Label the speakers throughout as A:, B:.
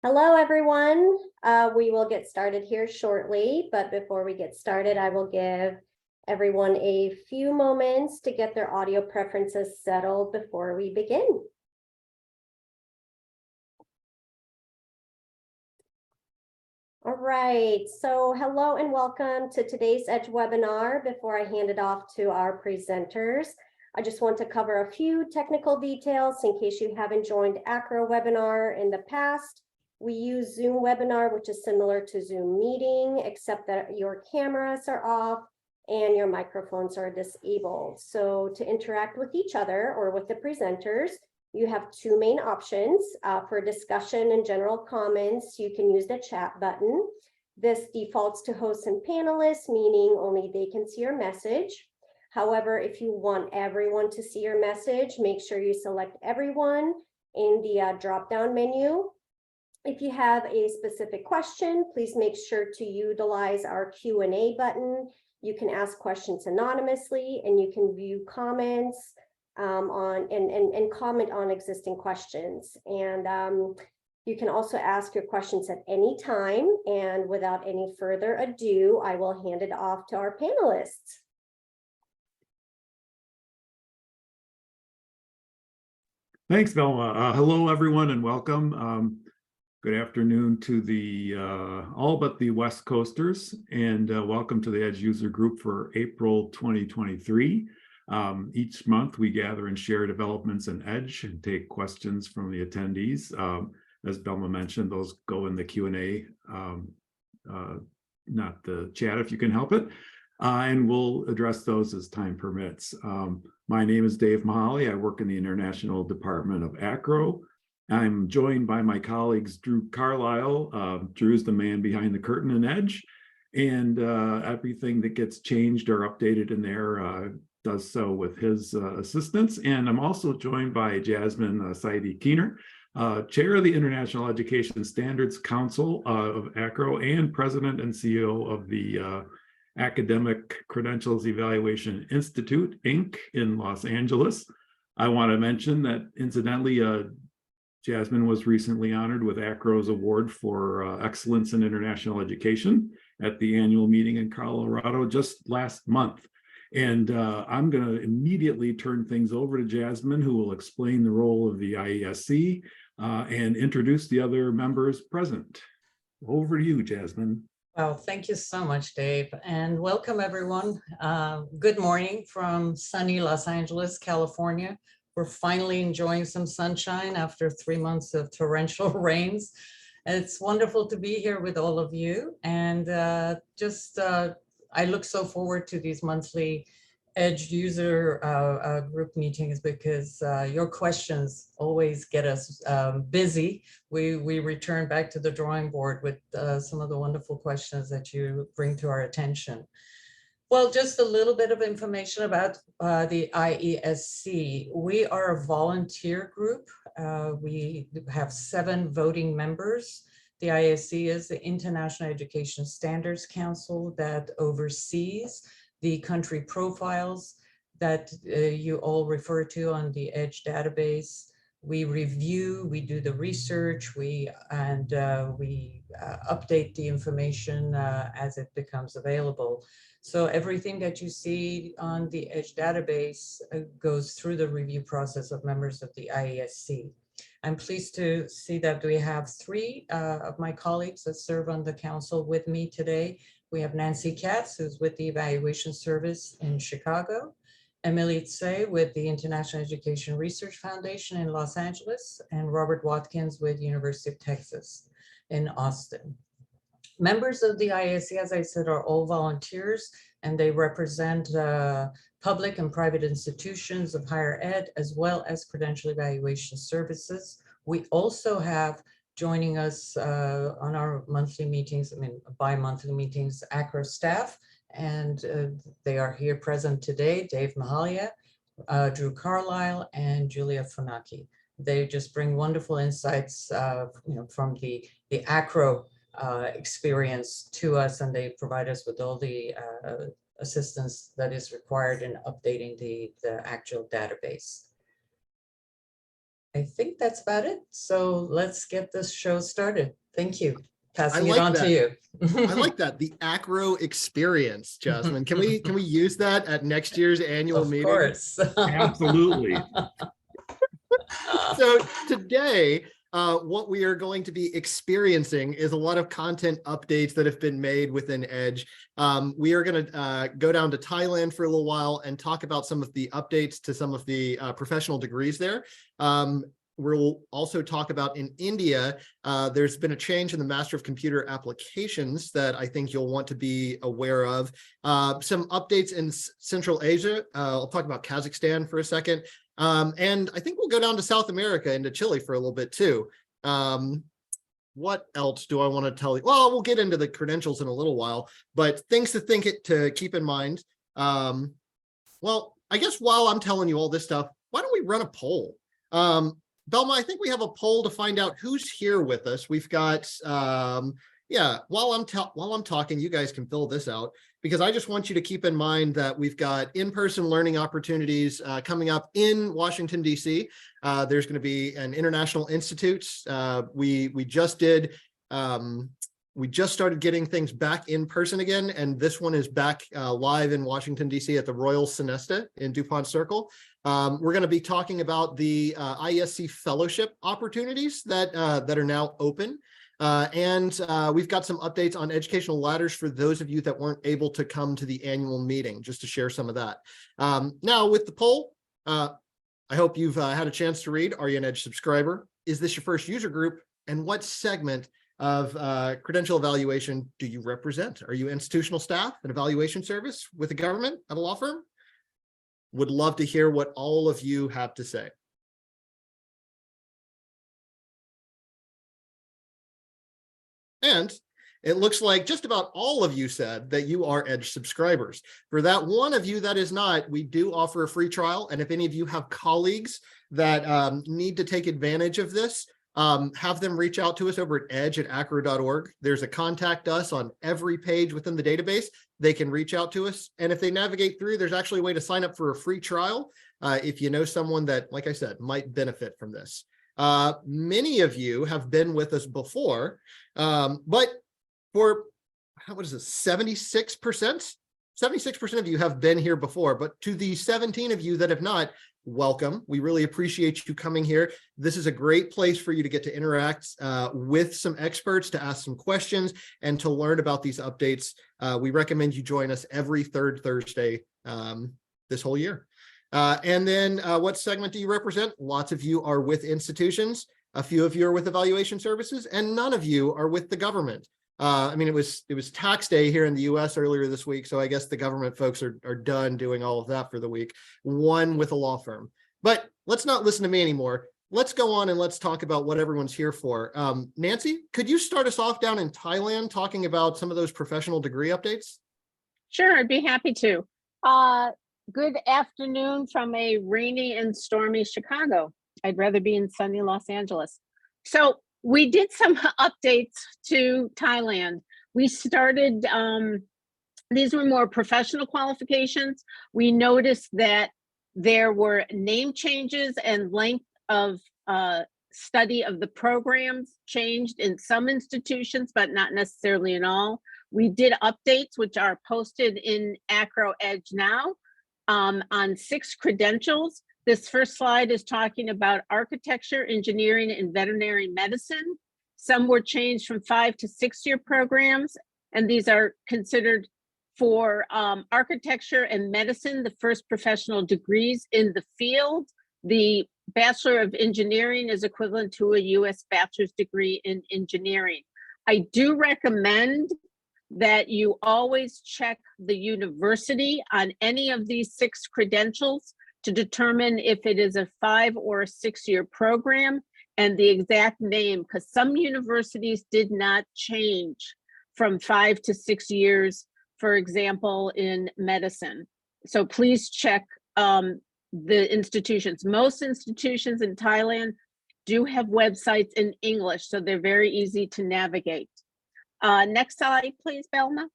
A: Hello, everyone. We will get started here shortly, but before we get started, I will give everyone a few moments to get their audio preferences settled before we begin. All right, so hello and welcome to today's EDGE webinar. Before I hand it off to our presenters, I just want to cover a few technical details in case you haven't joined ACRO webinar in the past. We use Zoom webinar, which is similar to Zoom meeting, except that your cameras are off and your microphones are disabled. So to interact with each other or with the presenters, you have two main options. For discussion and general comments, you can use the chat button. This defaults to hosts and panelists, meaning only they can see your message. However, if you want everyone to see your message, make sure you select everyone in the drop-down menu. If you have a specific question, please make sure to utilize our Q&A button. You can ask questions anonymously, and you can view comments and comment on existing questions. And you can also ask your questions at any time. And without any further ado, I will hand it off to our panelists.
B: Thanks, Velma. Hello, everyone, and welcome. Good afternoon to the all but the West Coasters, and welcome to the EDGE User Group for April 2023. Each month we gather and share developments in EDGE and take questions from the attendees. As Velma mentioned, those go in the Q&A, not the chat if you can help it, and we'll address those as time permits. My name is Dave Mahaly. I work in the International Department of ACRO. I'm joined by my colleagues, Drew Carlisle. Drew's the man behind the curtain in EDGE, and everything that gets changed or updated in there does so with his assistance. And I'm also joined by Jasmine Saidi-Keener, Chair of the International Education Standards Council of ACRO and President and CEO of the Academic Credentials Evaluation Institute, Inc. in Los Angeles. I want to mention that, incidentally, Jasmine was recently honored with ACRO's Award for Excellence in International Education at the annual meeting in Colorado just last month. And I'm going to immediately turn things over to Jasmine, who will explain the role of the IESC and introduce the other members present. Over to you, Jasmine.
C: Well, thank you so much, Dave, and welcome everyone. Good morning from sunny Los Angeles, California. We're finally enjoying some sunshine after 3 months of torrential rains. It's wonderful to be here with all of you, and I look so forward to these monthly EDGE user group meetings because your questions always get us busy. We return back to the drawing board with some of the wonderful questions that you bring to our attention. Well, just a little bit of information about the IESC. We are a volunteer group. We have 7 voting members. The IESC is the International Education Standards Council that oversees the country profiles that you all refer to on the EDGE database. We review, we do the research, we update the information as it becomes available. So everything that you see on the EDGE database goes through the review process of members of the IESC. I'm pleased to see that we have 3 of my colleagues that serve on the council with me today. We have Nancy Katz, who's with the Evaluation Service in Chicago, Emily Tse with the International Education Research Foundation in Los Angeles, and Robert Watkins with University of Texas in Austin. Members of the IESC, as I said, are all volunteers, and they represent public and private institutions of higher ed, as well as credential evaluation services. We also have joining us on our monthly meetings, bi-monthly meetings, ACRO staff, and they are here present today, Dave Mahaly, Drew Carlisle, and Julia Funaki. They just bring wonderful insights from the ACRO experience to us, and they provide us with all the assistance that is required in updating the actual database. I think that's about it. So let's get this show started. Thank you. Passing
D: like
C: it on
D: that.
C: to you.
D: I like that. The Acro experience, Jasmine. Can we use that at next year's annual
C: Of
D: meeting?
C: course.
B: Absolutely.
D: So today, what we are going to be experiencing is a lot of content updates that have been made within Edge. We are going to go down to Thailand for a little while and talk about some of the updates to some of the professional degrees there. We'll also talk about in India, there's been a change in the Master of Computer Applications that I think you'll want to be aware of. Some updates in Central Asia. I'll talk about Kazakhstan for a second. And I think we'll go down to South America, into Chile for a little bit too. What else do I want to tell you? Well, we'll get into the credentials in a little while, but things to keep in mind. Well, I guess while I'm telling you all this stuff, why don't we run a poll? Belma, I think we have a poll to find out who's here with us. We've got, yeah, while I'm talking, you guys can fill this out, because I just want you to keep in mind that we've got in-person learning opportunities coming up in Washington, D.C. There's going to be an International Institute. We just started getting things back in person again, and this one is back live in Washington, D.C. at the Royal Sonesta in DuPont Circle. We're going to be talking about the ISC fellowship opportunities that are now open. And we've got some updates on educational ladders for those of you that weren't able to come to the annual meeting, just to share some of that. Now with the poll, I hope you've had a chance to read. Are you an Edge subscriber? Is this your first user group? And what segment of credential evaluation do you represent? Are you institutional staff, an evaluation service with the government at a law firm? Would love to hear what all of you have to say. And it looks like just about all of you said that you are Edge subscribers. For that one of you that is not, we do offer a free trial. And if any of you have colleagues that need to take advantage of this, have them reach out to us over at edge@acro.org. There's a contact us on every page within the database. They can reach out to us. And if they navigate through, there's actually a way to sign up for a free trial if you know someone that, like I said, might benefit from this. Many of you have been with us before, but for, what is this, 76%? 76% of you have been here before, but to the 17 of you that have not, welcome. We really appreciate you coming here. This is a great place for you to get to interact with some experts, to ask some questions, and to learn about these updates. We recommend you join us every third Thursday this whole year. And then what segment do you represent? Lots of you are with institutions. A few of you are with evaluation services, and none of you are with the government. I mean, it was tax day here in the US earlier this week, so I guess the government folks are done doing all of that for the week. One with a law firm. But let's not listen to me anymore. Let's go on and let's talk about what everyone's here for. Nancy, could you start us off down in Thailand talking about some of those professional degree updates?
E: Sure, I'd be happy to. Good afternoon from a rainy and stormy Chicago. I'd rather be in sunny Los Angeles. So we did some updates to Thailand. We started, these were more professional qualifications. We noticed that there were name changes and length of study of the programs changed in some institutions, but not necessarily in all. We did updates, which are posted in Acro Edge now, on 6 credentials. This first slide is talking about architecture, engineering, and veterinary medicine. Some were changed from 5 to 6-year programs, and these are considered for architecture and medicine, the first professional degrees in the field. The Bachelor of Engineering is equivalent to a US bachelor's degree in engineering. I do recommend that you always check the university on any of these 6 credentials to determine if it is a 5 or a 6-year program and the exact name, because some universities did not change from 5 to 6 years, for example, in medicine. So please check the institutions. Most institutions in Thailand do have websites in English, so they're very easy to navigate. Next slide, please, Belma.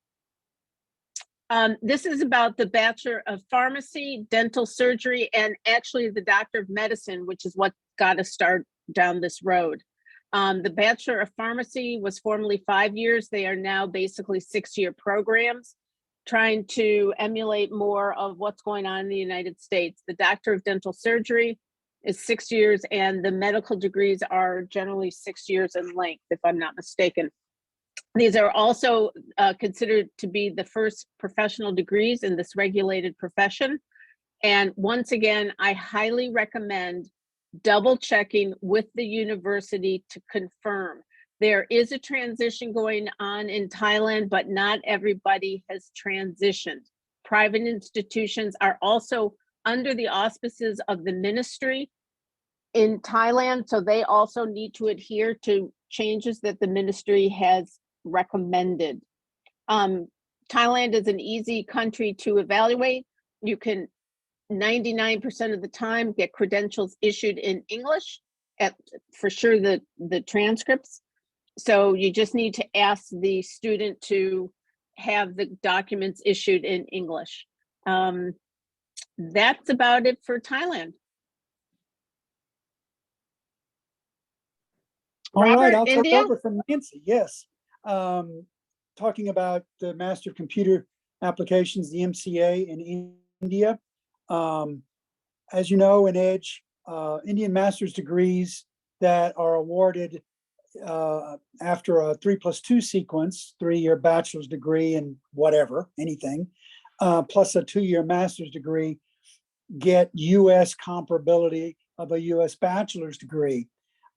E: This is about the Bachelor of Pharmacy, Dental Surgery, and actually the Doctor of Medicine, which is what got to start down this road. The Bachelor of Pharmacy was formerly 5 years. They are now basically 6-year programs, trying to emulate more of what's going on in the United States. The Doctor of Dental Surgery is 6 years, and the medical degrees are generally 6 years in length, if I'm not mistaken. These are also considered to be the first professional degrees in this regulated profession. And once again, I highly recommend double checking with the university to confirm. There is a transition going on in Thailand, but not everybody has transitioned. Private institutions are also under the auspices of the ministry in Thailand, so they also need to adhere to changes that the ministry has recommended. Thailand is an easy country to evaluate. You can 99% of the time get credentials issued in English, for sure the transcripts. So you just need to ask the student to have the documents issued in English. That's about it for Thailand.
F: All right,
E: Robert,
F: I'll take
E: India?
F: over from Nancy. Yes. Talking about the Master of Computer Applications, the MCA in India. As you know, in EDGE, Indian master's degrees that are awarded after a 3+2 sequence, 3-year bachelor's degree in whatever, anything, plus a 2-year master's degree, get US comparability of a US bachelor's degree.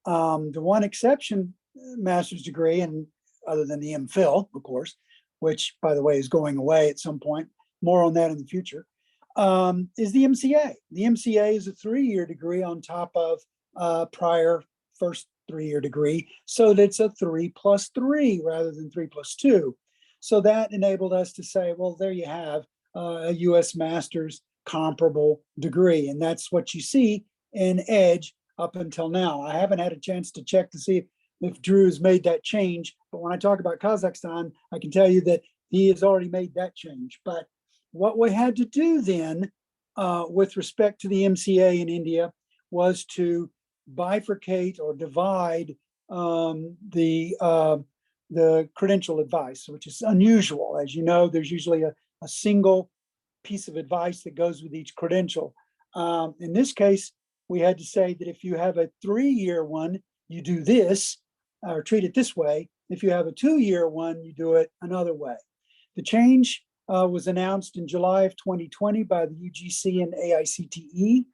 F: The one exception, master's degree, and other than the MPhil, of course, which, by the way, is going away at some point, more on that in the future, is the MCA. The MCA is a 3-year degree on top of prior first 3-year degree, so that it's a 3+3 rather than 3+2. So that enabled us to say, well, there you have a US master's comparable degree, and that's what you see in EDGE up until now. I haven't had a chance to check to see if Drew has made that change, but when I talk about Kazakhstan, I can tell you that he has already made that change. But what we had to do then with respect to the MCA in India was to bifurcate or divide the credential advice, which is unusual. As you know, there's usually a single piece of advice that goes with each credential. In this case, we had to say that if you have a 3-year one, you do this, or treat it this way. If you have a 2-year one, you do it another way. The change was announced in July of 2020 by the UGC and AICTE,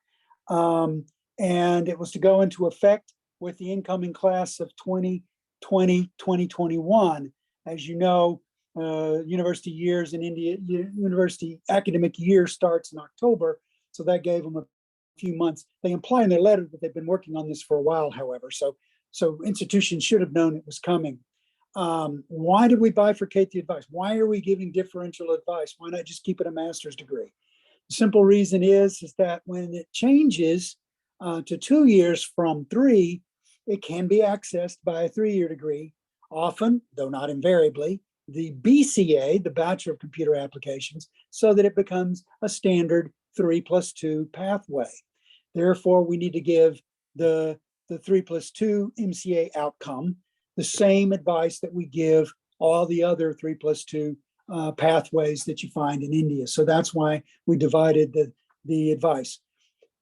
F: and it was to go into effect with the incoming class of 2020-2021. As you know, university years in India, university academic year starts in October, so that gave them a few months. They imply in their letter that they've been working on this for a while, however, so institutions should have known it was coming. Why did we bifurcate the advice? Why are we giving differential advice? Why not just keep it a master's degree? The simple reason is that when it changes to 2 years from 3, it can be accessed by a 3-year degree. Often, though not invariably, the BCA, the Bachelor of Computer Applications, so that it becomes a standard 3+2 pathway. Therefore, we need to give the 3+2 MCA outcome the same advice that we give all the other 3+2 pathways that you find in India. So that's why we divided the advice.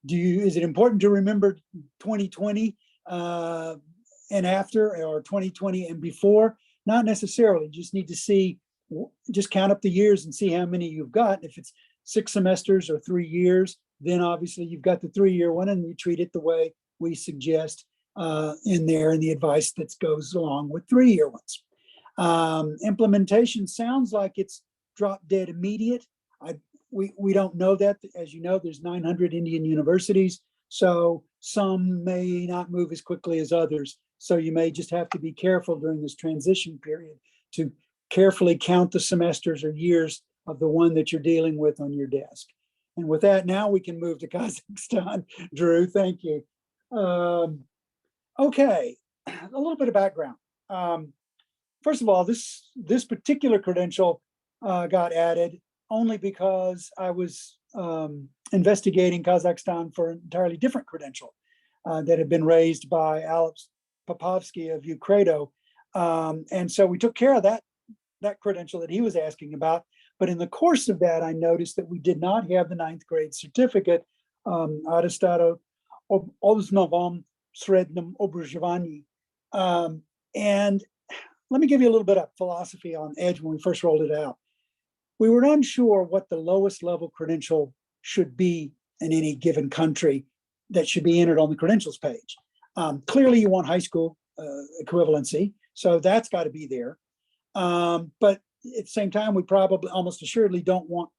F: Is it important to remember 2020 and after, or 2020 and before? Not necessarily. You just need to see, just count up the years and see how many you've got. If it's 6 semesters or 3 years, then obviously you've got the 3-year one and you treat it the way we suggest in there in the advice that goes along with 3-year ones. Implementation sounds like it's drop dead immediate. We don't know that. As you know, there's 900 Indian universities, so some may not move as quickly as others. So you may just have to be careful during this transition period to carefully count the semesters or years of the one that you're dealing with on your desk. And with that, now we can move to Kazakhstan. Drew, thank you. Okay, a little bit of background. First of all, this particular credential got added only because I was investigating Kazakhstan for an entirely different credential. that had been raised by Alex Popovsky of UCredo. And so we took care of that credential that he was asking about. But in the course of that, I noticed that we did not have the 9th grade certificate, Attestato Osnovnom Srednjem Obrazovanии. And let me give you a little bit of philosophy on EDGE when we first rolled it out. We were unsure what the lowest level credential should be in any given country that should be entered on the credentials page. Clearly, you want high school equivalency, so that's got to be there. But at the same time, we probably almost assuredly don't want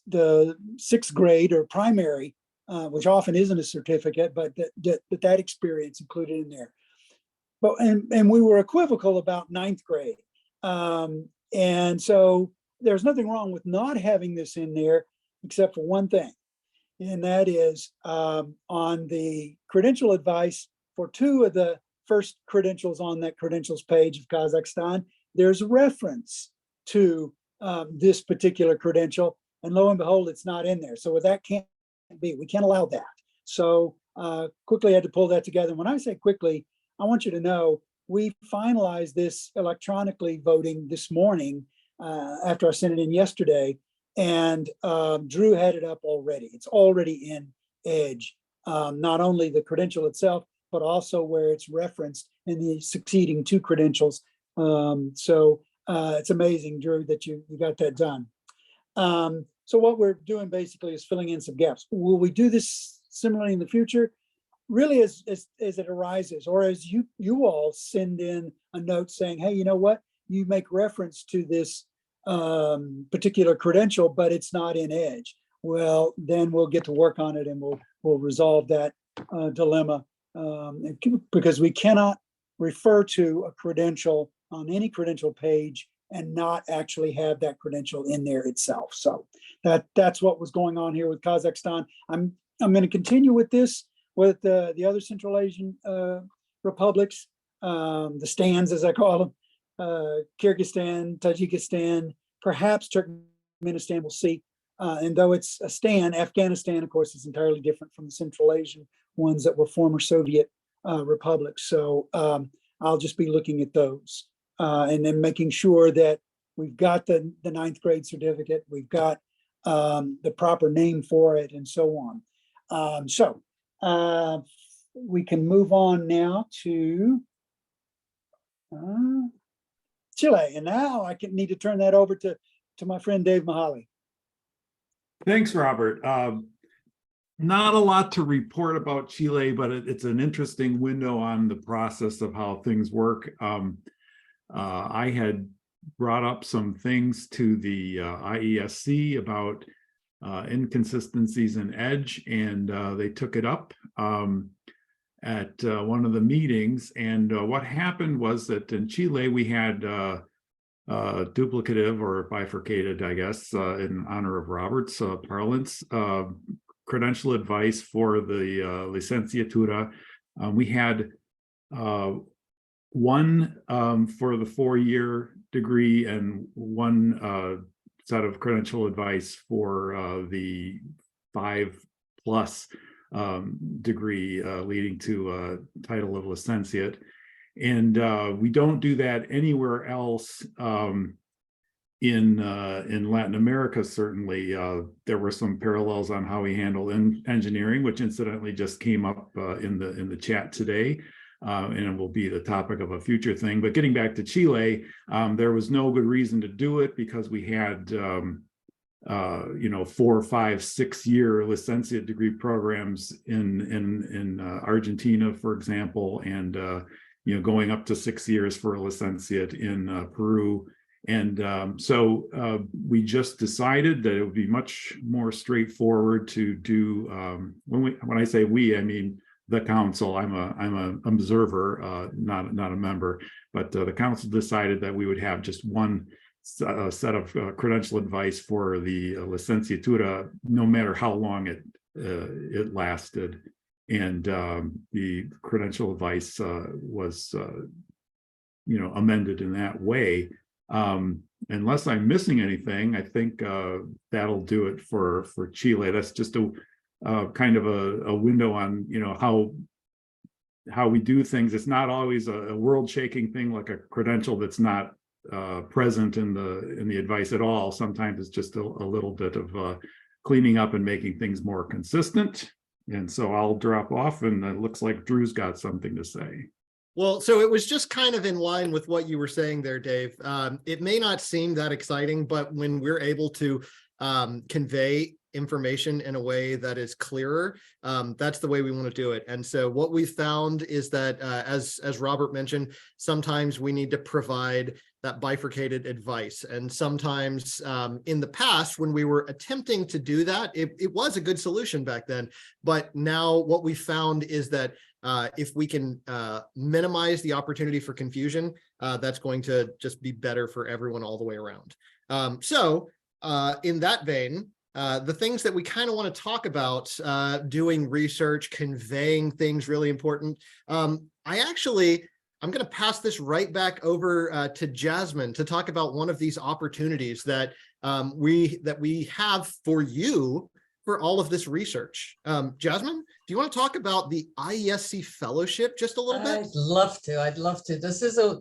F: the 6th grade or primary, which often isn't a certificate, but that experience included in there. But and we were equivocal about 9th grade. And so there's nothing wrong with not having this in there, except for one thing. And that is on the credential advice for 2 of the first credentials on that credentials page of Kazakhstan, there's a reference to this particular credential. And lo and behold, it's not in there. So that can't be, we can't allow that. So quickly had to pull that together. When I say quickly, I want you to know we finalized this electronically voting this morning after I sent it in yesterday. And Drew had it up already. It's already in EDGE, not only the credential itself, but also where it's referenced in the succeeding 2 credentials. So it's amazing, Drew, that you got that done. So what we're doing basically is filling in some gaps. Will we do this similarly in the future? Really, as it arises, or as you all send in a note saying, hey, you know what? You make reference to this particular credential, but it's not in EDGE. Well, then we'll get to work on it and we'll resolve that dilemma because we cannot refer to a credential on any credential page and not actually have that credential in there itself. So that's what was going on here with Kazakhstan. I'm going to continue with this with the other Central Asian republics, the stands, as I call them, Kyrgyzstan, Tajikistan, perhaps Turkmenistan, we'll see. And though it's a stand, Afghanistan, of course, is entirely different from the Central Asian ones that were former Soviet republics. So I'll just be looking at those and then making sure that we've got the 9th grade certificate, we've got the proper name for it, and so on. So we can move on now to Chile. And now I need to turn that over to my friend Dave Mihaly.
B: Thanks, Robert. Not a lot to report about Chile, but it's an interesting window on the process of how things work. I had brought up some things to the IESC about inconsistencies in EDGE, and they took it up at one of the meetings. And what happened was that in Chile, we had duplicative or bifurcated, I guess, in honor of Robert's parlance, credential advice for the licenciatura. We had one for the 4-year degree and one set of credential advice for the 5+ degree leading to a title of licentiate. And we don't do that anywhere else in Latin America. Certainly, there were some parallels on how we handle engineering, which incidentally just came up in the chat today, and it will be the topic of a future thing. But getting back to Chile, there was no good reason to do it because we had 4, 5, 6-year licentiate degree programs in Argentina, for example, and going up to 6 years for a licentiate in Peru. And so we just decided that it would be much more straightforward to do, when I say we, I mean the council. I'm an observer, not a member, but the council decided that we would have just one set of credential advice for the licenciatura, no matter how long it lasted. And the credential advice was, amended in that way. Unless I'm missing anything, I think that'll do it for Chile. That's just a kind of a window on how how we do things. It's not always a world-shaking thing like a credential that's not present in the advice at all. Sometimes it's just a little bit of cleaning up and making things more consistent. And so I'll drop off, and it looks like Drew's got something to say.
D: Well, so it was just kind of in line with what you were saying there, Dave. It may not seem that exciting, but when we're able to convey information in a way that is clearer, that's the way we want to do it. And so what we found is that, as Robert mentioned, sometimes we need to provide that bifurcated advice. And sometimes in the past, when we were attempting to do that, it was a good solution back then. But now what we found is that if we can minimize the opportunity for confusion, that's going to just be better for everyone all the way around. So in that vein, the things that we kind of want to talk about, doing research, conveying things really important. I'm going to pass this right back over to Jasmine to talk about one of these opportunities that we have for you for all of this research. Jasmine, do you want to talk about the IESC Fellowship just a little bit?
C: I'd love to. This is a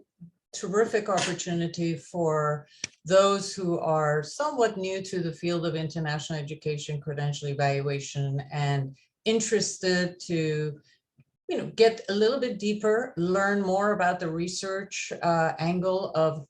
C: terrific opportunity for those who are somewhat new to the field of international education credential evaluation and interested to get a little bit deeper, learn more about the research angle of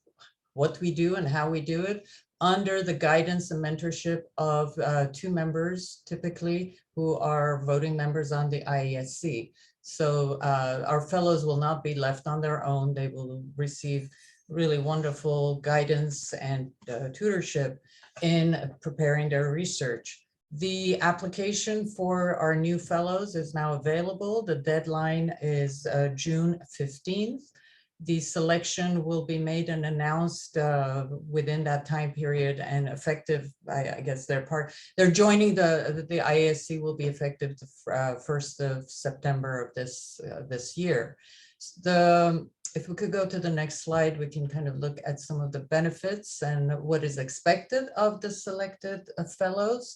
C: what we do and how we do it under the guidance and mentorship of 2 members, typically, who are voting members on the IESC. So our fellows will not be left on their own. They will receive really wonderful guidance and tutorship in preparing their research. The application for our new fellows is now available. The deadline is June 15th. The selection will be made and announced within that time period and effective, I guess they're joining the IASC will be effective the 1st of September of this year. If we could go to the next slide, we can kind of look at some of the benefits and what is expected of the selected fellows.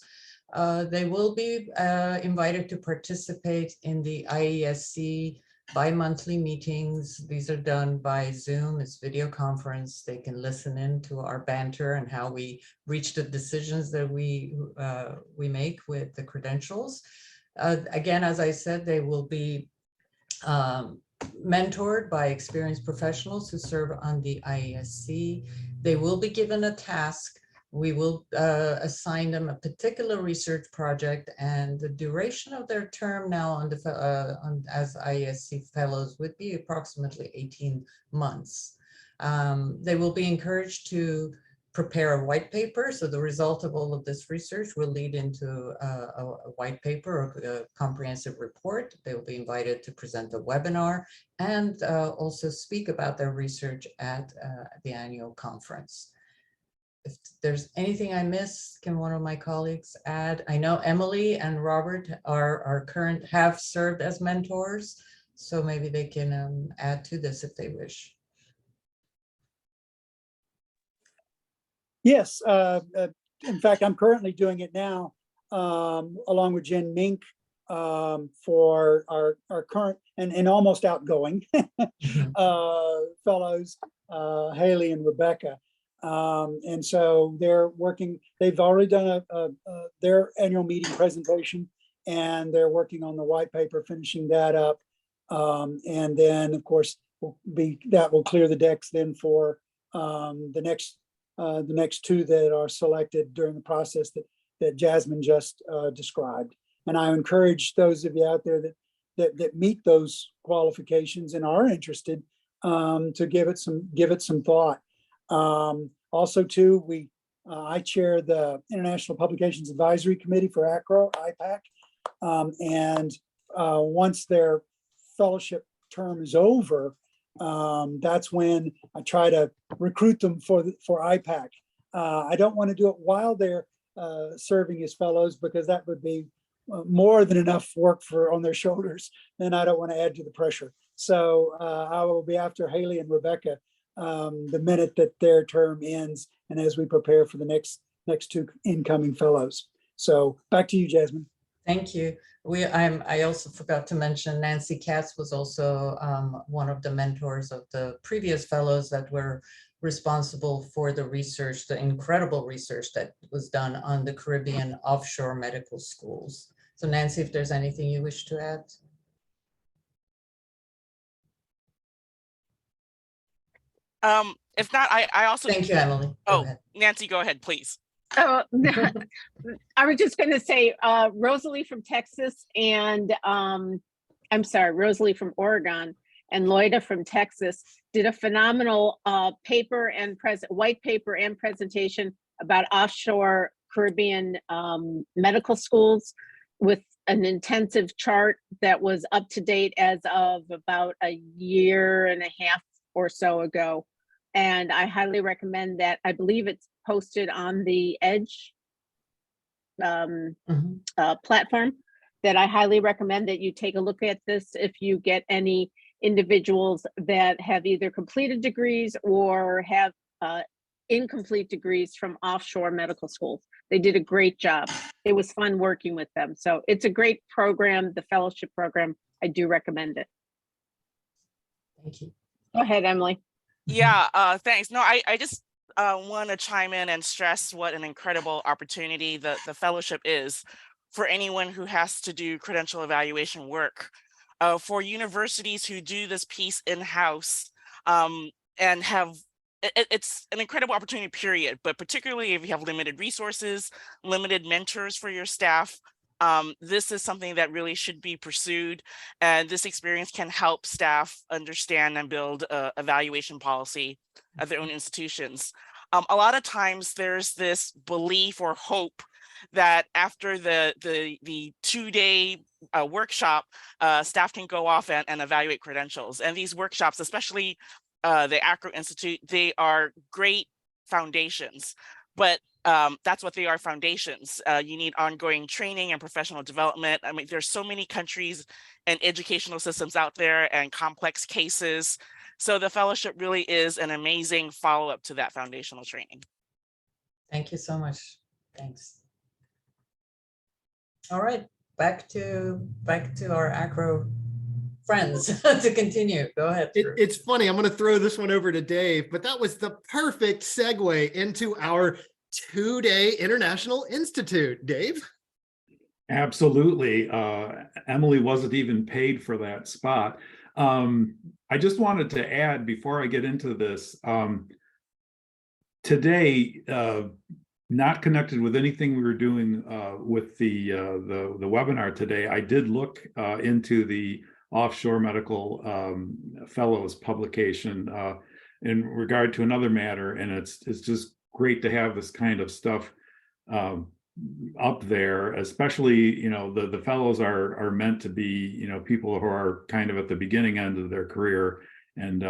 C: They will be invited to participate in the IESC bi-monthly meetings. These are done by Zoom. It's video conference. They can listen in to our banter and how we reach the decisions that we make with the credentials. Again, as I said, they will be mentored by experienced professionals who serve on the IESC. They will be given a task. We will assign them a particular research project, and the duration of their term now as IESC fellows would be approximately 18 months. They will be encouraged to prepare a white paper. So the result of all of this research will lead into a white paper or a comprehensive report. They will be invited to present a webinar and also speak about their research at the annual conference. If there's anything I missed, can one of my colleagues add? I know Emily and Robert have served as mentors, so maybe they can add to this if they wish.
F: Yes, in fact, I'm currently doing it now, along with Jen Mink, for our current and almost outgoing fellows, Haley and Rebecca. And so they're working, they've already done their annual meeting presentation, and they're working on the white paper, finishing that up. And then, of course, that will clear the decks then for the next 2 that are selected during the process that Jasmine just described. And I encourage those of you out there that meet those qualifications and are interested to give it some thought. Also, too, I chair the International Publications Advisory Committee for ACRO, IPAC, and once their fellowship term is over, that's when I try to recruit them for IPAC. I don't want to do it while they're serving as fellows, because that would be more than enough work on their shoulders, and I don't want to add to the pressure. So I will be after Haley and Rebecca the minute that their term ends, and as we prepare for the next 2 incoming fellows. So back to you, Jasmine.
C: Thank you. I also forgot to mention Nancy Katz was also one of the mentors of the previous fellows that were responsible for the research, the incredible research that was done on the Caribbean offshore medical schools. So Nancy, if there's anything you wish to add?
G: If not, I also.
C: Thank you, Emily. Go
G: Oh,
C: ahead.
G: Nancy, go ahead, please.
E: Oh, I was just going to say, Rosalie from Texas and I'm sorry, Rosalie from Oregon and Loida from Texas did a phenomenal paper and white paper and presentation about offshore Caribbean medical schools with an intensive chart that was up to date as of about a year and a half or so ago. And I highly recommend that. I believe it's posted on the Edge platform, that I highly recommend that you take a look at this if you get any individuals that have either completed degrees or have incomplete degrees from offshore medical schools. They did a great job. It was fun working with them. So it's a great program, the fellowship program. I do recommend it.
C: Thank you.
E: Go ahead, Emily.
G: Yeah, thanks. No, I just want to chime in and stress what an incredible opportunity the fellowship is for anyone who has to do credential evaluation work. For universities who do this piece in-house and have, it's an incredible opportunity, period, but particularly if you have limited resources, limited mentors for your staff, this is something that really should be pursued, and this experience can help staff understand and build a evaluation policy at their own institutions. A lot of times there's this belief or hope that after the 2-day workshop, staff can go off and evaluate credentials. And these workshops, especially the ACRO Institute, they are great foundations, but that's what they are, foundations. You need ongoing training and professional development. I mean, there's so many countries and educational systems out there and complex cases. So the fellowship really is an amazing follow-up to that foundational training.
C: Thank you so much. Thanks. All right, back to our ACRO friends to continue. Go ahead.
D: It's funny. I'm going to throw this one over to Dave, but that was the perfect segue into our 2-day International Institute. Dave?
B: Absolutely. Emily wasn't even paid for that spot. I just wanted to add before I get into this, today, not connected with anything we were doing with the webinar today, I did look into the Offshore Medical Fellows publication in regard to another matter, and it's just great to have this kind of stuff up there, especially, the fellows are meant to be, people who are kind of at the beginning end of their career, and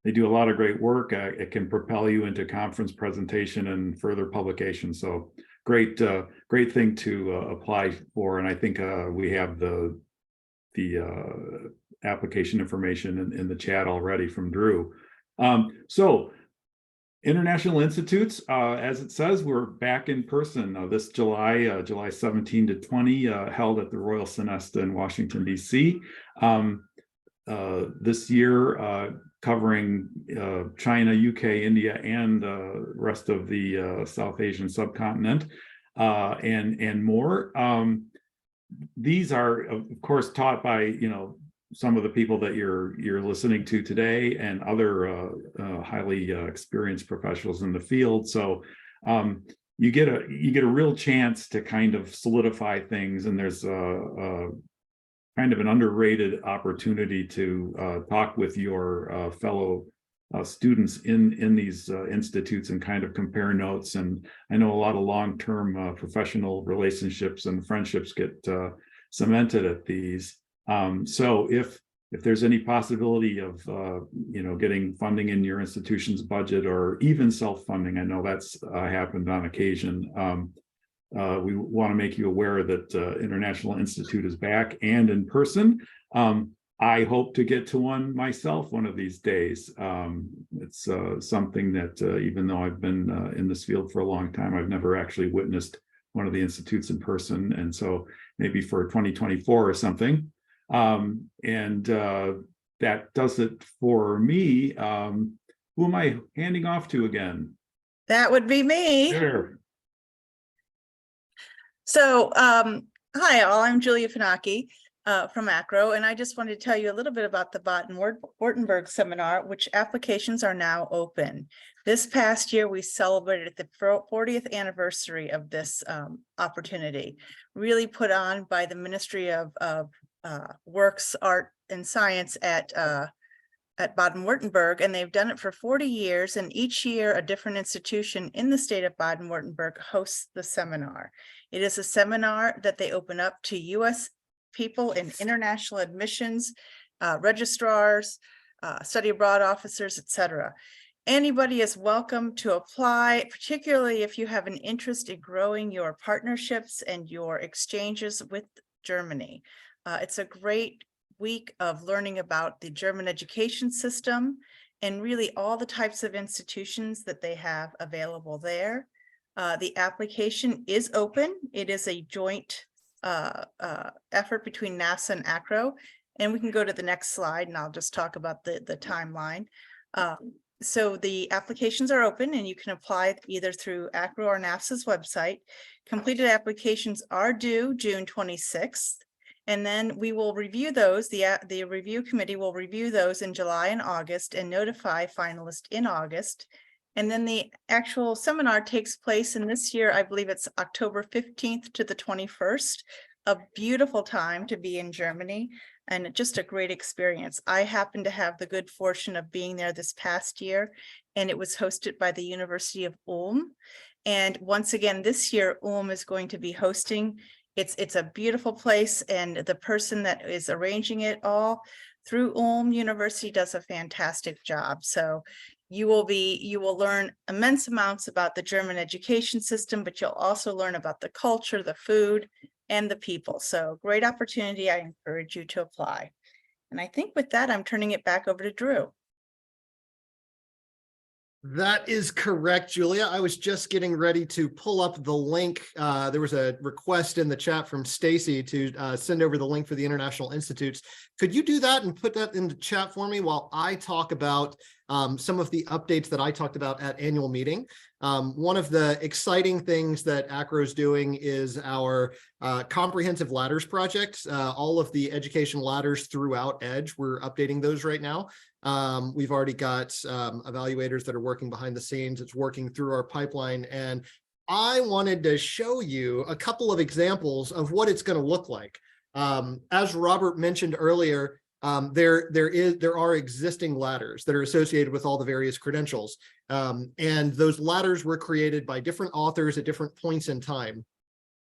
B: they do a lot of great work. It can propel you into conference presentation and further publication. So great thing to apply for. And I think we have the application information in the chat already from Drew. So International Institutes, as it says, we're back in person this July 17 to 20, held at the Royal Sonesta in Washington, D.C. This year, covering China, UK, India, and rest of the South Asian subcontinent, and more. These are, of course, taught by some of the people that you're listening to today, and other highly experienced professionals in the field. So you get a real chance to kind of solidify things, and there's a kind of an underrated opportunity to talk with your fellow students in these institutes and kind of compare notes. And I know a lot of long-term professional relationships and friendships get cemented at these. So if there's any possibility of getting funding in your institution's budget, or even self-funding, I know that's happened on occasion. We want to make you aware that International Institute is back and in person. I hope to get to one myself one of these days. It's something that even though I've been in this field for a long time, I've never actually witnessed one of the institutes in person. And so maybe for 2024 or something. That does it for me. Who am I handing off to again?
H: That would be me.
B: There.
H: So, hi all, I'm Julia Finocchi from ACRO, and I just wanted to tell you a little bit about the Baden-Württemberg seminar, which applications are now open. This past year, we celebrated the 40th anniversary of this opportunity, really put on by the Ministry of Works, Art, and Science at Baden-Württemberg, and they've done it for 40 years, and each year a different institution in the state of Baden-Württemberg hosts the seminar. It is a seminar that they open up to U.S. people in international admissions, registrars, study abroad officers, etc. Anybody is welcome to apply, particularly if you have an interest in growing your partnerships and your exchanges with Germany. It's a great week of learning about the German education system and really all the types of institutions that they have available there. The application is open. It is a joint effort between NASA and ACRO, and we can go to the next slide and I'll just talk about the timeline. So the applications are open and you can apply either through ACRO or NAFSA's website. Completed applications are due June 26th. And then we will review those. The review committee will review those in July and August and notify finalists in August. And then the actual seminar takes place in this year, I believe it's October 15th to the 21st, a beautiful time to be in Germany and just a great experience. I happen to have the good fortune of being there this past year, and it was hosted by the University of Ulm. And once again, this year, Ulm is going to be hosting. It's a beautiful place, and the person that is arranging it all through Ulm University does a fantastic job. So you will learn immense amounts about the German education system, but you'll also learn about the culture, the food, and the people. So great opportunity. I encourage you to apply. And I think with that, I'm turning it back over to Drew.
D: That is correct, Julia. I was just getting ready to pull up the link. There was a request in the chat from Stacy to send over the link for the International Institutes. Could you do that and put that in the chat for me while I talk about some of the updates that I talked about at annual meeting? One of the exciting things that ACRO is doing is our comprehensive ladders project. All of the education ladders throughout EDGE, we're updating those right now. We've already got evaluators that are working behind the scenes. It's working through our pipeline. And I wanted to show you a couple of examples of what it's going to look like. As Robert mentioned earlier, there are existing ladders that are associated with all the various credentials. And those ladders were created by different authors at different points in time.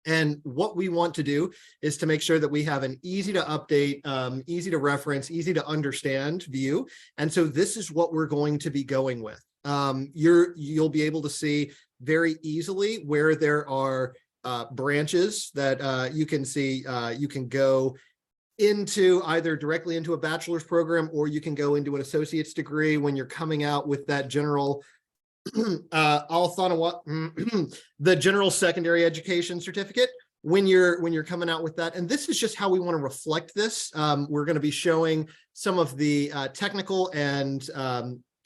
D: And what we want to do is to make sure that we have an easy to update, easy to reference, easy to understand view. And so this is what we're going to be going with. You'll be able to see very easily where there are branches that you can see. You can go into either directly into a bachelor's program, or you can go into an associate's degree when you're coming out with that general the general secondary education certificate when you're coming out with that. And this is just how we want to reflect this. We're going to be showing some of the technical and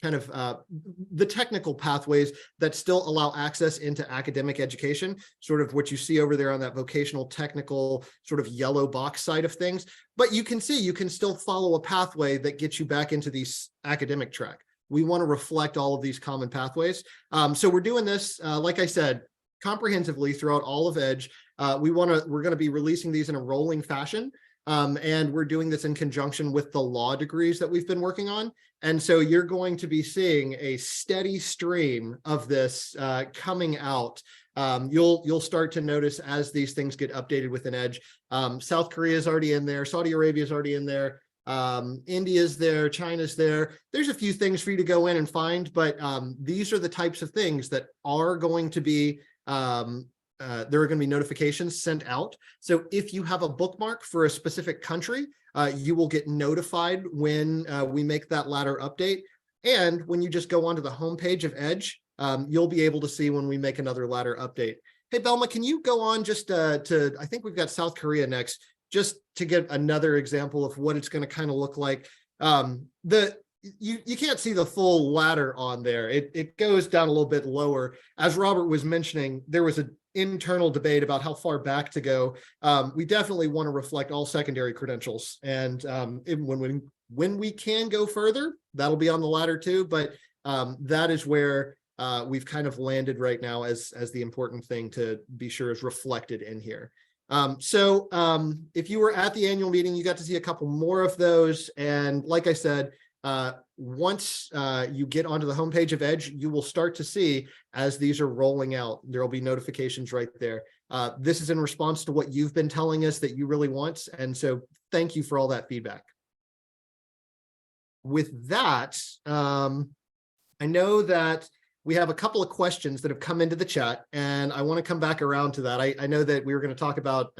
D: the technical pathways that still allow access into academic education, sort of what you see over there on that vocational technical sort of yellow box side of things. But you can see you can still follow a pathway that gets you back into the academic track. We want to reflect all of these common pathways. So we're doing this, like I said, comprehensively throughout all of EDGE. We're going to be releasing these in a rolling fashion. And we're doing this in conjunction with the law degrees that we've been working on. And so you're going to be seeing a steady stream of this coming out. You'll start to notice as these things get updated within EDGE. South Korea is already in there. Saudi Arabia is already in there. India's there, China's there. There's a few things for you to go in and find, but these are the types of things that are going to be, there are going to be notifications sent out. So if you have a bookmark for a specific country, you will get notified when we make that ladder update. And when you just go onto the homepage of EDGE, you'll be able to see when we make another ladder update. Hey, Belma, can you go on just I think we've got South Korea next, just to get another example of what it's going to kind of look like. You can't see the full ladder on there. It goes down a little bit lower. As Robert was mentioning, there was an internal debate about how far back to go. We definitely want to reflect all secondary credentials. And when we can go further, that'll be on the ladder too. But that is where we've kind of landed right now as the important thing to be sure is reflected in here. If you were at the annual meeting, you got to see a couple more of those. And like I said, once you get onto the homepage of Edge, you will start to see as these are rolling out, there will be notifications right there. This is in response to what you've been telling us that you really want. And so thank you for all that feedback. With that, I know that we have a couple of questions that have come into the chat, and I want to come back around to that. I know that we were going to talk about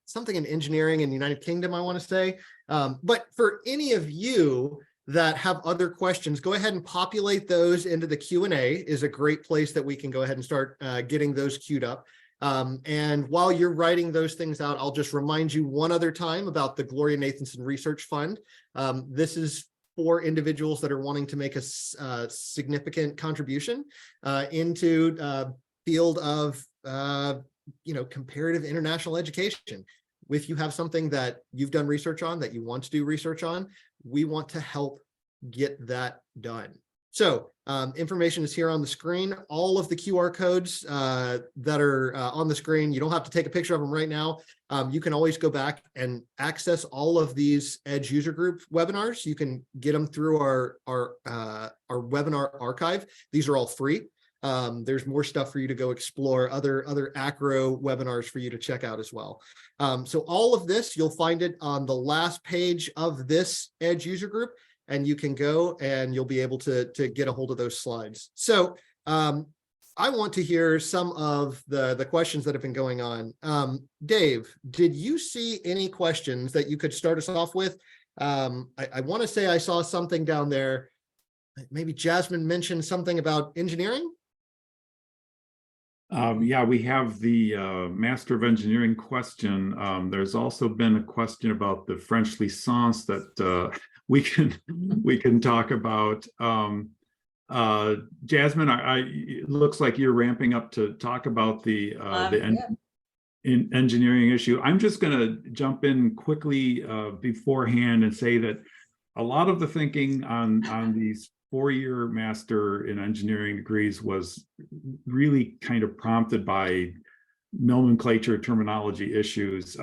D: something in engineering in the United Kingdom, I want to say. But for any of you that have other questions, go ahead and populate those into the Q&A is a great place that we can go ahead and start getting those queued up. And while you're writing those things out, I'll just remind you one other time about the Gloria Nathanson Research Fund. This is for individuals that are wanting to make a significant contribution into field of comparative international education. If you have something that you've done research on, that you want to do research on, we want to help get that done. So information is here on the screen. All of the QR codes that are on the screen, you don't have to take a picture of them right now. You can always go back and access all of these Edge user group webinars. You can get them through our webinar archive. These are all free. There's more stuff for you to go explore, other Acro webinars for you to check out as well. So all of this, you'll find it on the last page of this Edge user group, and you can go and you'll be able to get a hold of those slides. So I want to hear some of the questions that have been going on. Dave, did you see any questions that you could start us off with? I want to say I saw something down there. Maybe Jasmine mentioned something about engineering.
B: Yeah, we have the Master of Engineering question. There's also been a question about the French licence that we can talk about. Jasmine, it looks like you're ramping up to talk about the engineering issue. I'm just going to jump in quickly beforehand and say that a lot of the thinking on these four-year Master in Engineering degrees was really kind of prompted by nomenclature terminology issues.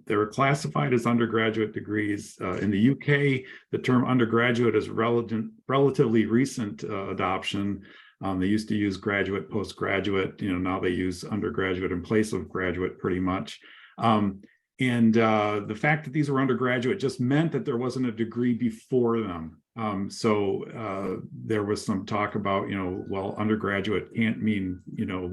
B: They were classified as undergraduate degrees. In the UK, the term undergraduate is relatively recent adoption. They used to use graduate, postgraduate. Now they use undergraduate in place of graduate pretty much. And the fact that these were undergraduate just meant that there wasn't a degree before them. So there was some talk about, well, undergraduate can't mean,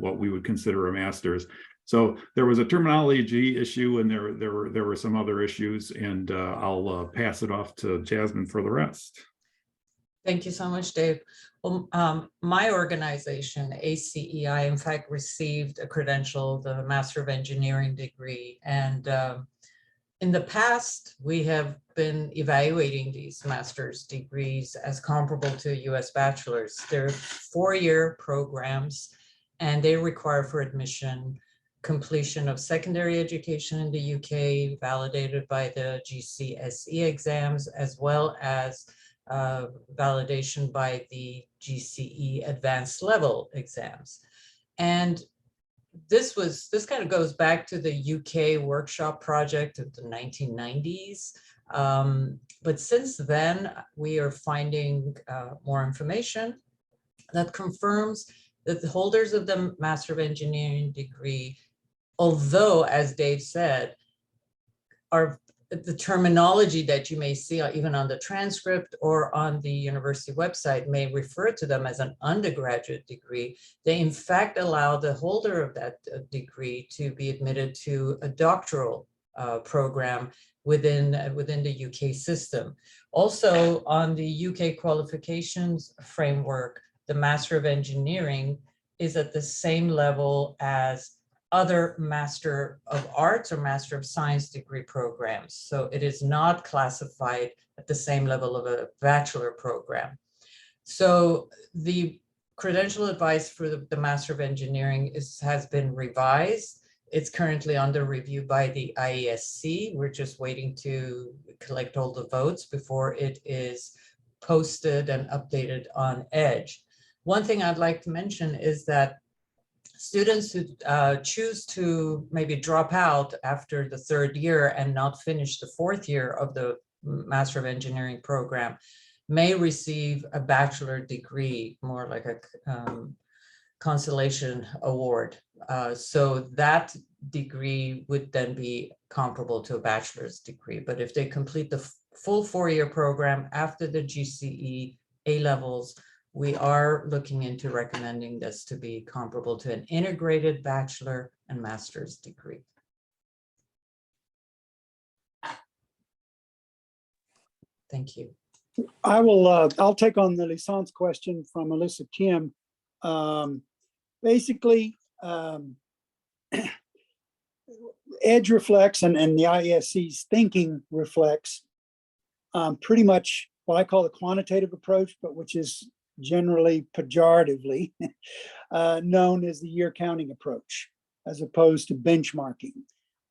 B: what we would consider a master's. So there was a terminology issue, and there were some other issues, and I'll pass it off to Jasmine for the rest.
C: Thank you so much, Dave. Well, my organization, ACEI, in fact, received a credential, the Master of Engineering degree. And in the past, we have been evaluating these master's degrees as comparable to a US bachelor's. They're four-year programs, and they require for admission completion of secondary education in the UK, validated by the GCSE exams, as well as validation by the GCE advanced level exams. And this kind of goes back to the UK workshop project of the 1990s. But since then, we are finding more information that confirms that the holders of the Master of Engineering degree, although, as Dave said, are the terminology that you may see even on the transcript or on the university website may refer to them as an undergraduate degree. They in fact allow the holder of that degree to be admitted to a doctoral program within the UK system. Also, on the UK qualifications framework, the Master of Engineering is at the same level as other Master of Arts or Master of Science degree programs. So it is not classified at the same level of a bachelor program. So the credential advice for the Master of Engineering has been revised. It's currently under review by the IESC. We're just waiting to collect all the votes before it is posted and updated on EDGE. One thing I'd like to mention is that students who choose to maybe drop out after the 3rd year and not finish the 4th year of the Master of Engineering program may receive a bachelor degree, more like a consolation award. So that degree would then be comparable to a bachelor's degree. But if they complete the full 4-year program after the GCE A-levels, we are looking into recommending this to be comparable to an integrated bachelor and master's degree. Thank you.
F: I'll take on the licence question from Alyssa Kim. Basically, EDGE reflects and the IESC's thinking reflects pretty much what I call the quantitative approach, but which is generally pejoratively known as the year counting approach, as opposed to benchmarking.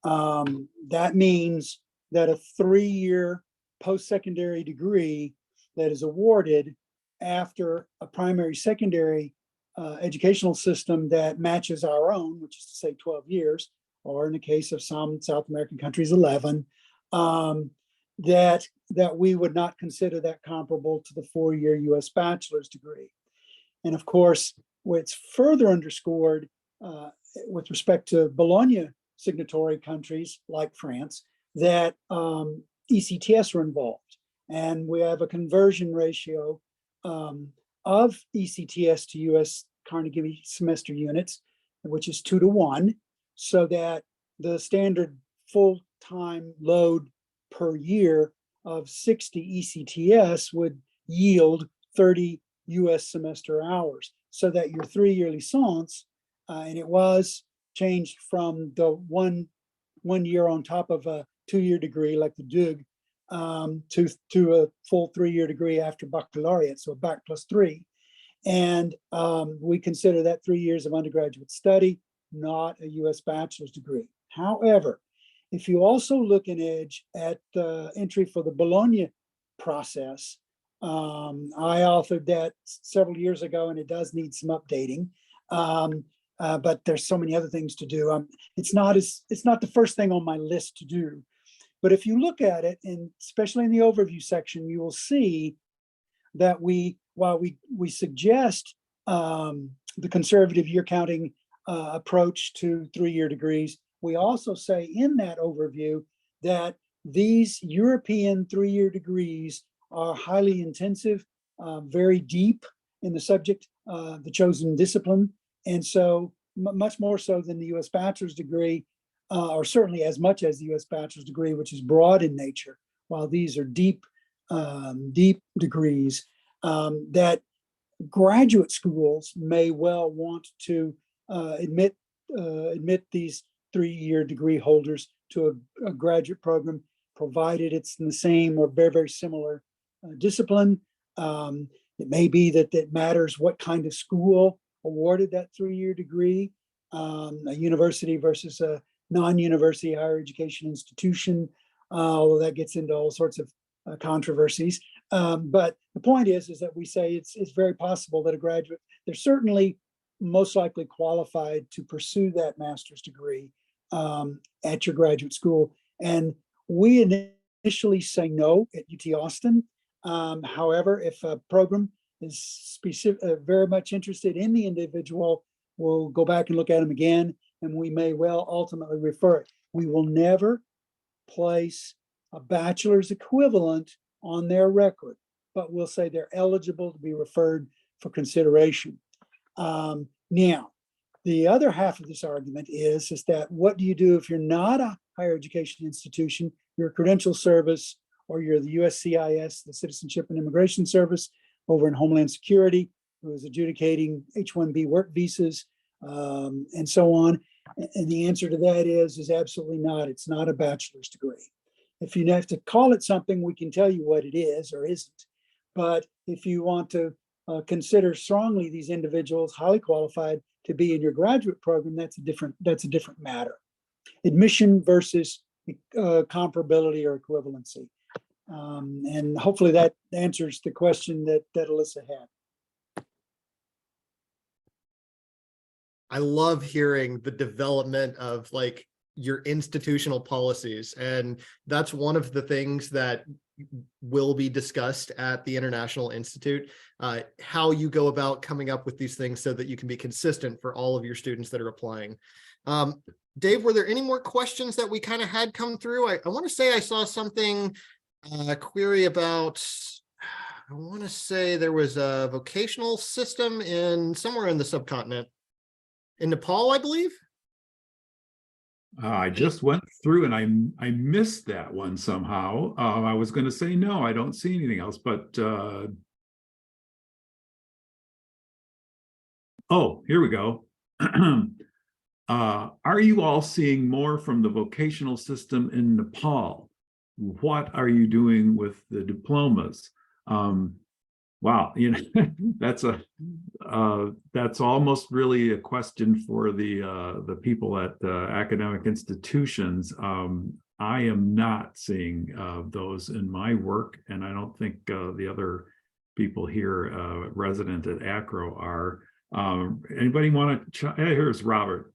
F: That means that a 3-year post-secondary degree that is awarded after a primary secondary educational system that matches our own, which is to say 12 years, or in the case of some South American countries, 11, that we would not consider that comparable to the 4-year US bachelor's degree. And of course, it's further underscored with respect to Bologna signatory countries like France, that ECTS are involved. And we have a conversion ratio of ECTS to US Carnegie semester units, which is 2 to 1, so that the standard full-time load per year of 60 ECTS would yield 30 US semester hours, so that your 3-year licence, and it was changed from the one year on top of a 2-year degree like the DUG to a full 3-year degree after baccalaureate, so a bac plus 3. And we consider that 3 years of undergraduate study, not a US bachelor's degree. However, if you also look in EDGE at the entry for the Bologna process, I authored that several years ago, and it does need some updating. But there's so many other things to do. It's not the first thing on my list to do. But if you look at it, and especially in the overview section, you will see that while we suggest the conservative year counting approach to 3-year degrees, we also say in that overview that these European 3-year degrees are highly intensive, very deep in the subject, the chosen discipline. And so much more so than the US bachelor's degree, or certainly as much as the US bachelor's degree, which is broad in nature, while these are deep degrees, that graduate schools may well want to admit these 3-year degree holders to a graduate program, provided it's in the same or very, very similar discipline. It may be that it matters what kind of school awarded that 3-year degree, a university versus a non-university higher education institution, although that gets into all sorts of controversies. But the point is that we say it's very possible that a graduate, they're certainly most likely qualified to pursue that master's degree at your graduate school. And we initially say no at UT Austin. However, if a program is specific, very much interested in the individual, we'll go back and look at them again, and we may well ultimately refer it. We will never place a bachelor's equivalent on their record, but we'll say they're eligible to be referred for consideration. Now, the other half of this argument is that what do you do if you're not a higher education institution, you're a credential service, or you're the USCIS, the Citizenship and Immigration Service over in Homeland Security, who is adjudicating H-1B work visas, and so on. And the answer to that is absolutely not. It's not a bachelor's degree. If you have to call it something, we can tell you what it is or isn't. But if you want to consider strongly these individuals highly qualified to be in your graduate program, that's a different matter. Admission versus comparability or equivalency. And hopefully that answers the question that Alyssa had.
D: I love hearing the development of like your institutional policies. And that's one of the things that will be discussed at the International Institute, how you go about coming up with these things so that you can be consistent for all of your students that are applying. Dave, were there any more questions that we kind of had come through? I want to say I saw something, a query about, I want to say there was a vocational system in somewhere in the subcontinent. In Nepal, I believe.
B: I just went through and I missed that one somehow. I was going to say, no, I don't see anything else, but oh, here we go. Are you all seeing more from the vocational system in Nepal? What are you doing with the diplomas? Wow, you know, that's almost really a question for the people at academic institutions. I am not seeing those in my work, and I don't think the other people here resident at ACRO are. Anybody want to? Here's Robert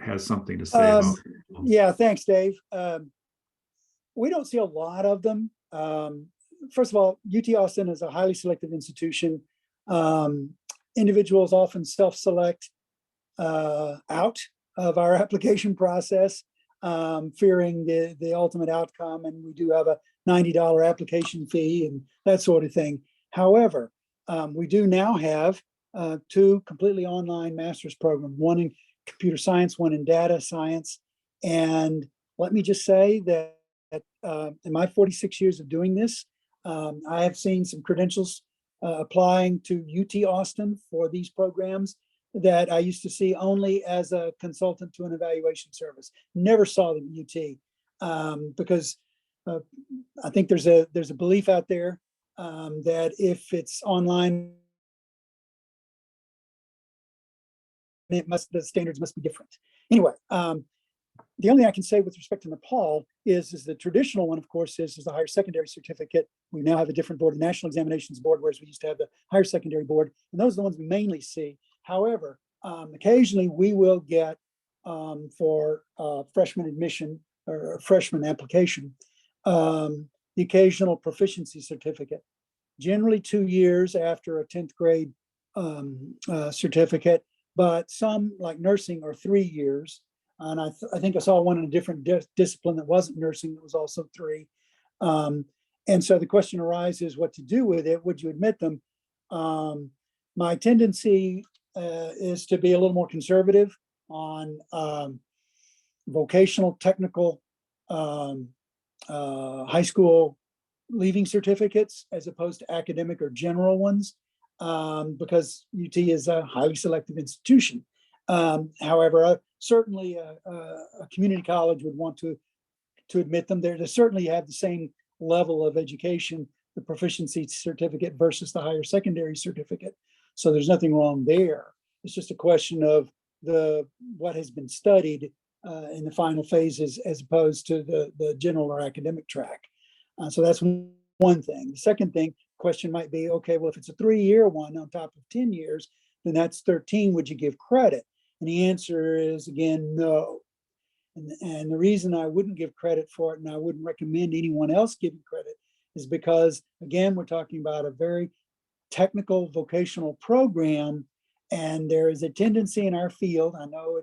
B: has something to say about.
F: Yeah, thanks, Dave. We don't see a lot of them. First of all, UT Austin is a highly selective institution. Individuals often self-select out of our application process, fearing the ultimate outcome, and we do have a $90 application fee and that sort of thing. However, we do now have two completely online master's programs, one in computer science, one in data science. And let me just say that in my 46 years of doing this, I have seen some credentials applying to UT Austin for these programs that I used to see only as a consultant to an evaluation service. Never saw them at UT because I think there's a belief out there that if it's online, the standards must be different. Anyway, the only thing I can say with respect to Nepal is the traditional one, of course, is the higher secondary certificate. We now have a different board, the National Examinations Board, whereas we used to have the higher secondary board, and those are the ones we mainly see. However, occasionally we will get for freshman admission or freshman application, the occasional proficiency certificate, generally 2 years after a 10th grade certificate, but some like nursing are 3 years. And I think I saw one in a different discipline that wasn't nursing that was also 3. And so the question arises what to do with it. Would you admit them? My tendency is to be a little more conservative on vocational, technical, high school leaving certificates as opposed to academic or general ones, because UT is a highly selective institution. However, certainly a community college would want to admit them. They certainly have the same level of education, the proficiency certificate versus the higher secondary certificate. So there's nothing wrong there. It's just a question of what has been studied in the final phases as opposed to the general or academic track. So that's one thing. The second question might be, okay, well, if it's a 3-year one on top of 10 years, then that's 13. Would you give credit? And the answer is, again, no. And the reason I wouldn't give credit for it, and I wouldn't recommend anyone else giving credit, is because, again, we're talking about a very technical vocational program, and there is a tendency in our field. I know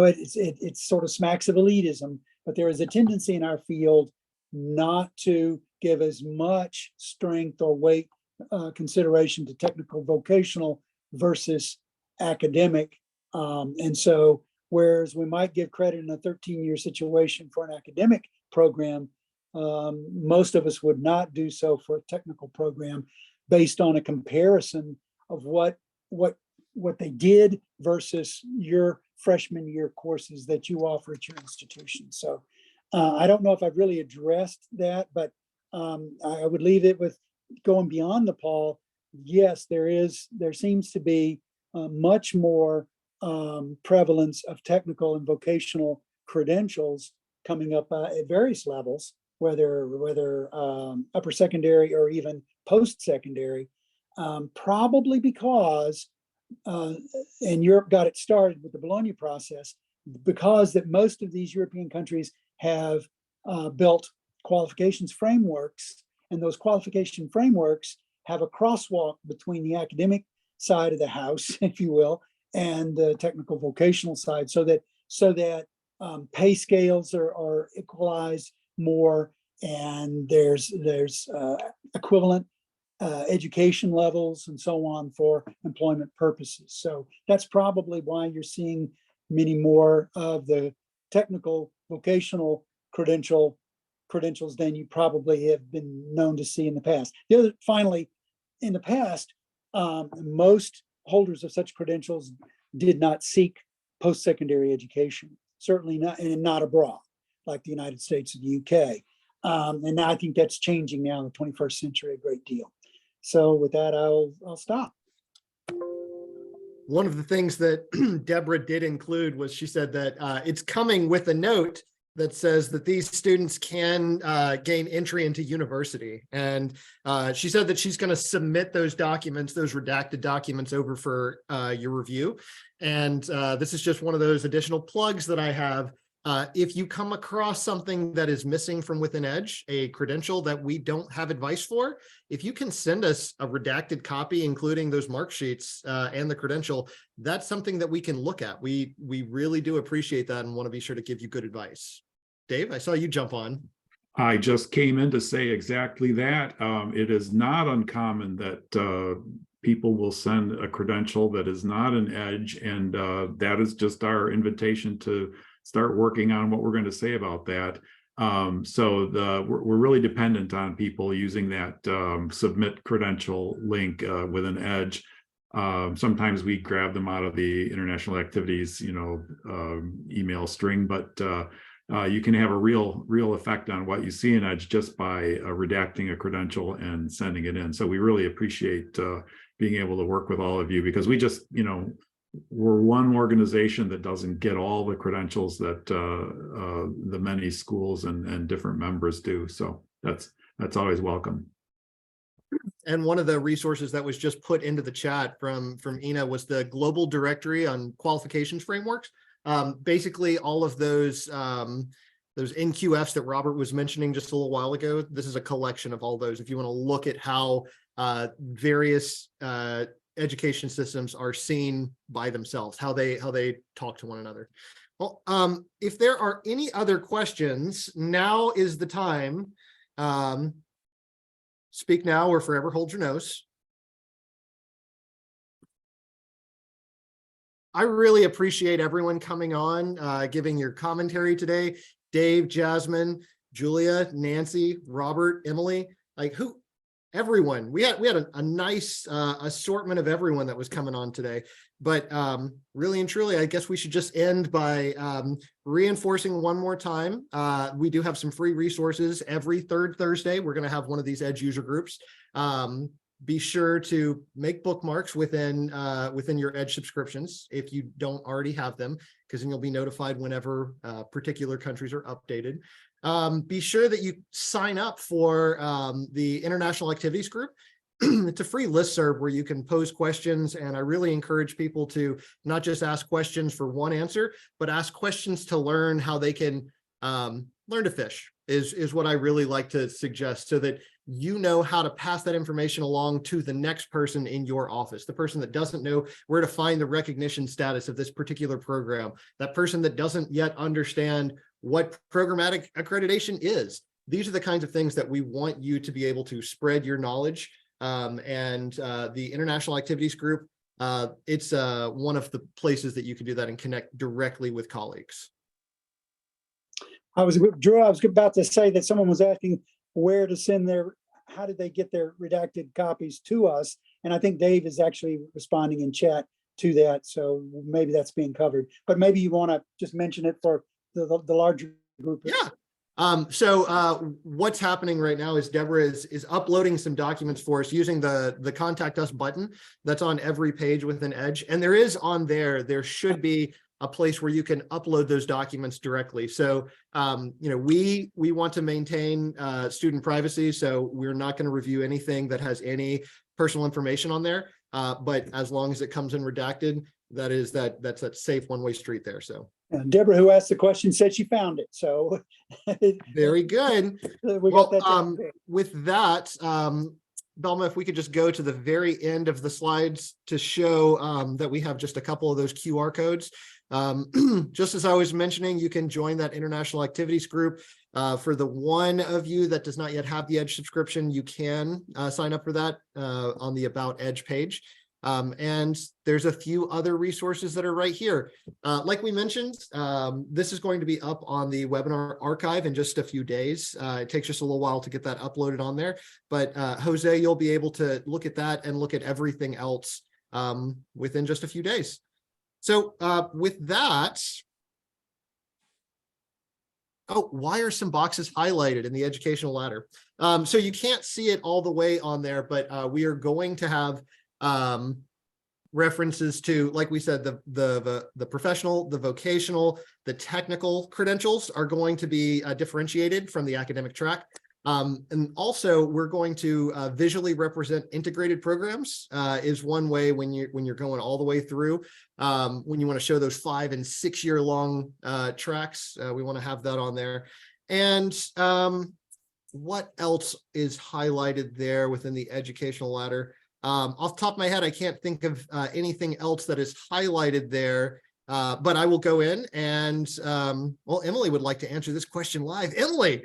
F: it sort of smacks of elitism, but there is a tendency in our field not to give as much strength or weight consideration to technical vocational versus academic. And so, whereas we might give credit in a 13-year situation for an academic program, most of us would not do so for a technical program. based on a comparison of what they did versus your freshman year courses that you offer at your institution. So I don't know if I've really addressed that, but I would leave it with going beyond the pall. Yes, there seems to be much more prevalence of technical and vocational credentials coming up at various levels, whether upper secondary or even post-secondary, probably because, and Europe got it started with the Bologna process, because that most of these European countries have built qualifications frameworks, and those qualification frameworks have a crosswalk between the academic side of the house, if you will, and the technical vocational side, so that pay scales are equalized more, and there's equivalent education levels and so on for employment purposes. So that's probably why you're seeing many more of the technical vocational credentials than you probably have been known to see in the past. The other, finally, in the past, most holders of such credentials did not seek post-secondary education, certainly not, and not abroad, like the United States or the UK. And I think that's changing now in the 21st century a great deal. So with that, I'll stop.
D: One of the things that Deborah did include was she said that it's coming with a note that says that these students can gain entry into university. And she said that she's going to submit those documents, those redacted documents, over for your review. And this is just one of those additional plugs that I have. If you come across something that is missing from Within Edge, a credential that we don't have advice for, if you can send us a redacted copy, including those mark sheets and the credential, that's something that we can look at. We really do appreciate that and want to be sure to give you good advice. Dave, I saw you jump on.
B: I just came in to say exactly that. It is not uncommon that people will send a credential that is not an Edge, and that is just our invitation to start working on what we're going to say about that. We're really dependent on people using that submit credential link with an Edge. Sometimes we grab them out of the international activities, email string, but you can have a real effect on what you see in Edge just by redacting a credential and sending it in. So we really appreciate being able to work with all of you, because we just, we're one organization that doesn't get all the credentials that the many schools and different members do. So that's always welcome.
D: And one of the resources that was just put into the chat from Ina was the global directory on qualifications frameworks. Basically all of those NQFs that Robert was mentioning just a little while ago, this is a collection of all those. If you want to look at how various education systems are seen by themselves, how they talk to one another. Well, if there are any other questions, now is the time. Speak now or forever hold your nose. I really appreciate everyone coming on, giving your commentary today. Dave, Jasmine, Julia, Nancy, Robert, Emily, everyone. We had a nice assortment of everyone that was coming on today. But really and truly, I guess we should just end by reinforcing one more time. We do have some free resources every third Thursday. We're going to have one of these Edge user groups. Be sure to make bookmarks within your Edge subscriptions if you don't already have them, because then you'll be notified whenever particular countries are updated. Be sure that you sign up for the International Activities Group. It's a free listserv where you can pose questions, and I really encourage people to not just ask questions for one answer, but ask questions to learn how they can learn to fish is what I really like to suggest, so that you know how to pass that information along to the next person in your office, the person that doesn't know where to find the recognition status of this particular program, that person that doesn't yet understand what programmatic accreditation is. These are the kinds of things that we want you to be able to spread your knowledge. The International Activities Group, it's one of the places that you can do that and connect directly with colleagues.
F: Drew, I was about to say that someone was asking where to send how did they get their redacted copies to us? And I think Dave is actually responding in chat to that. So maybe that's being covered, but maybe you want to just mention it for the larger group.
D: Yeah. What's happening right now is Deborah is uploading some documents for us using the contact us button that's on every page within Edge. And there is on there should be a place where you can upload those documents directly. So, we want to maintain student privacy. So we're not going to review anything that has any personal information on there. But as long as it comes in redacted, that's that safe one-way street there. So.
F: Deborah, who asked the question, said she found it. So
D: very good.
F: We got that.
D: With that, Belma, if we could just go to the very end of the slides to show that we have just a couple of those QR codes. Just as I was mentioning, you can join that international activities group. For the one of you that does not yet have the Edge subscription, you can sign up for that on the About Edge page. And there's a few other resources that are right here. Like we mentioned, this is going to be up on the webinar archive in just a few days. It takes just a little while to get that uploaded on there, but Jose, you'll be able to look at that and look at everything else within just a few days. So with that, oh, why are some boxes highlighted in the educational ladder? So you can't see it all the way on there, but we are going to have references to, like we said, the professional, the vocational, the technical credentials are going to be differentiated from the academic track. And also we're going to visually represent integrated programs is one way when you're going all the way through. When you want to show those 5 and 6 year long tracks, we want to have that on there. And what else is highlighted there within the educational ladder? Off the top of my head, I can't think of anything else that is highlighted there, but I will go in and, well, Emily would like to answer this question live. Emily,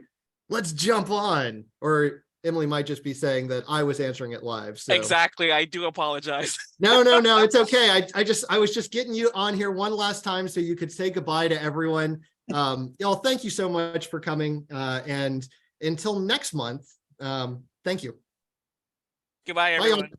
D: let's jump on. Or Emily might just be saying that I was answering it live. So.
G: Exactly. I do apologize.
D: No, it's okay. I was just getting you on here one last time so you could say goodbye to everyone. Y'all, thank you so much for coming. And until next month, thank you.
G: Goodbye,
D: Bye, y'all.
G: everyone.